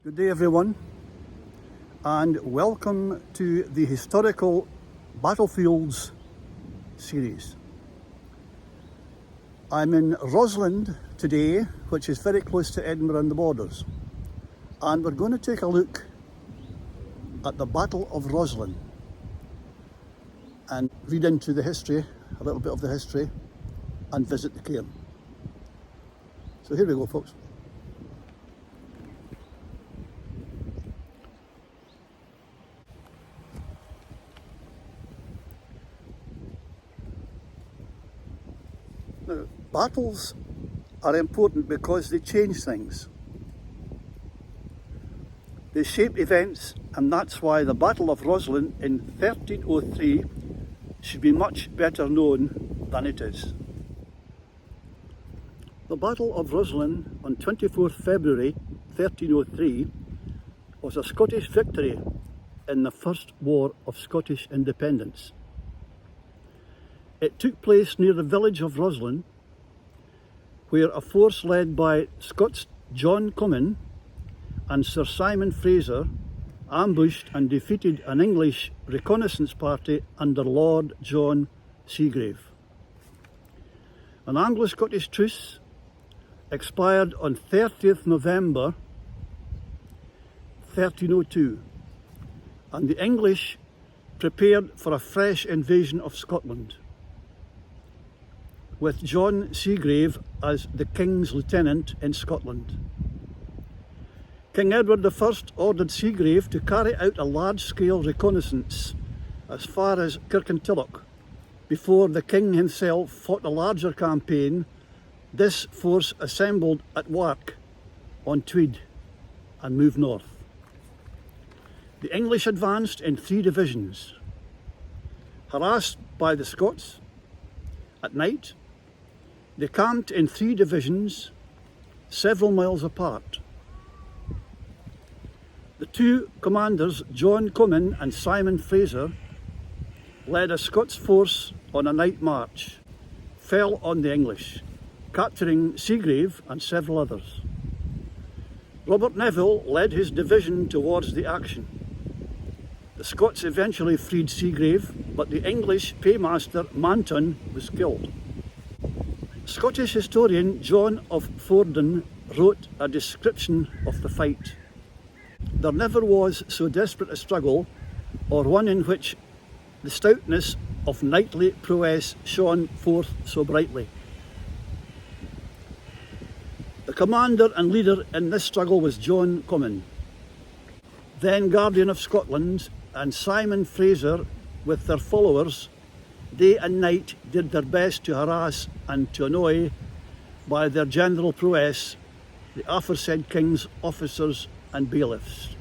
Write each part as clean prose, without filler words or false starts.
Good day everyone, and welcome to the historical battlefields series. I'm in Roslin today, which is very close to Edinburgh and the borders, and we're going to take a look at the Battle of Roslin and read into the history, a little bit of the history, and visit the cairn. So here we go, folks. Now, battles are important because they change things. They shape events, and that's why the Battle of Roslin in 1303 should be much better known than it is. The Battle of Roslin on 24th February 1303 was a Scottish victory in the First War of Scottish Independence. It took place near the village of Roslin, where a force led by Scots John Comyn and Sir Simon Fraser ambushed and defeated an English reconnaissance party under Lord John Segrave. An Anglo-Scottish truce expired on 30th November 1302, and the English prepared for a fresh invasion of Scotland, with John Segrave as the King's Lieutenant in Scotland. King Edward I ordered Segrave to carry out a large-scale reconnaissance as far as Kirkintilloch before the King himself fought a larger campaign. This force assembled at Wark on Tweed and moved north. The English advanced in 3 divisions. Harassed by the Scots, at night, they camped in 3 divisions, several miles apart. The 2 commanders, John Comyn and Simon Fraser, led a Scots force on a night march, fell on the English, capturing Segrave and several others. Robert Neville led his division towards the action. The Scots eventually freed Segrave, but the English paymaster Manton was killed. Scottish historian John of Fordun wrote a description of the fight. There never was so desperate a struggle, or one in which the stoutness of knightly prowess shone forth so brightly. The commander and leader in this struggle was John Comyn, then Guardian of Scotland, and Simon Fraser with their followers day and night did their best to harass and to annoy by their general prowess the aforesaid king's officers and bailiffs.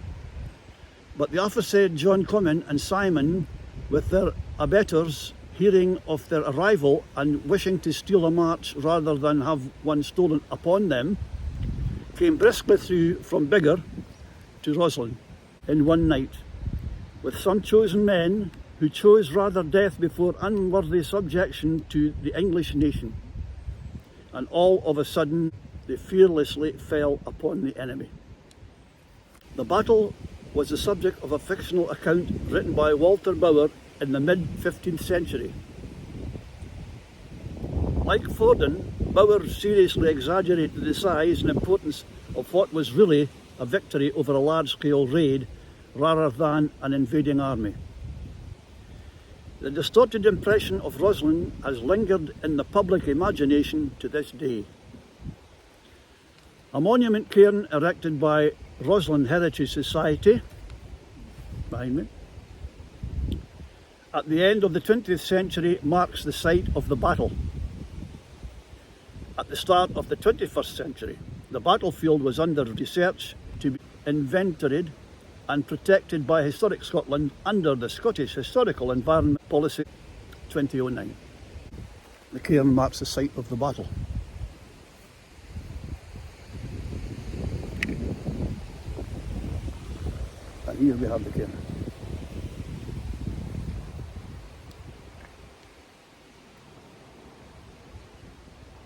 But the aforesaid John Comyn and Simon, with their abettors, hearing of their arrival and wishing to steal a march rather than have one stolen upon them, came briskly through from Biggar to Roslin in one night, with some chosen men who chose rather death before unworthy subjection to the English nation. And all of a sudden they fearlessly fell upon the enemy. The battle was the subject of a fictional account written by Walter Bower in the mid-15th century. Like Fordun, Bower seriously exaggerated the size and importance of what was really a victory over a large-scale raid rather than an invading army. The distorted impression of Roslin has lingered in the public imagination to this day. A monument cairn erected by Roslin Heritage Society, behind me, at the end of the 20th century marks the site of the battle. At the start of the 21st century, the battlefield was under research to be inventoried and protected by Historic Scotland under the Scottish Historical Environment Policy 2009. The cairn marks the site of the battle. And here we have the cairn.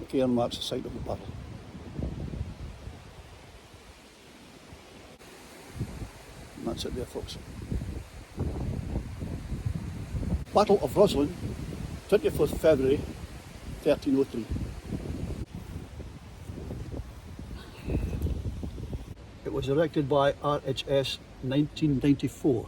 The cairn marks the site of the battle. That's it there, folks. Battle of Roslin, 24th February 1303. It was erected by RHS 1994.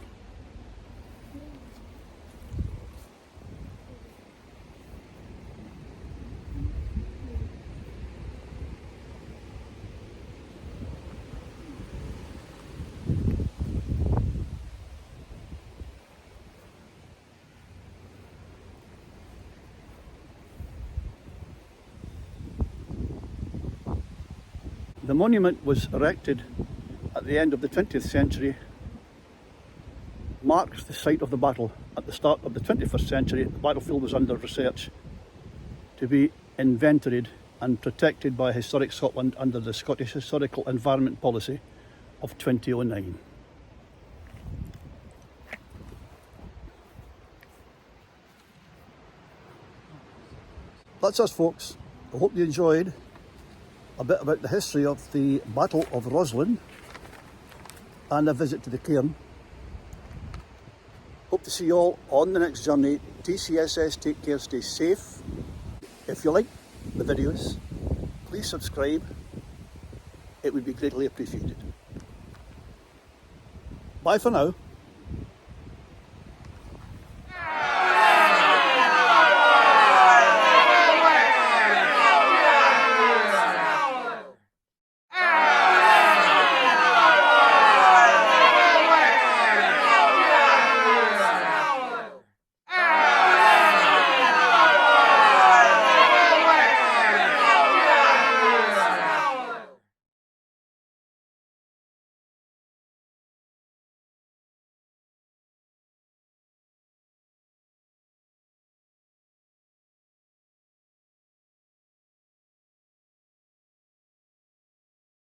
The monument was erected at the end of the 20th century, marks the site of the battle. At the start of the 21st century, the battlefield was under research to be inventoried and protected by Historic Scotland under the Scottish Historical Environment Policy of 2009. That's us, folks. I hope you enjoyed a bit about the history of the Battle of Roslin and a visit to the cairn. Hope to see you all on the next journey. TCSS, take care, stay safe. If you like the videos, please subscribe. It would be greatly appreciated. Bye for now.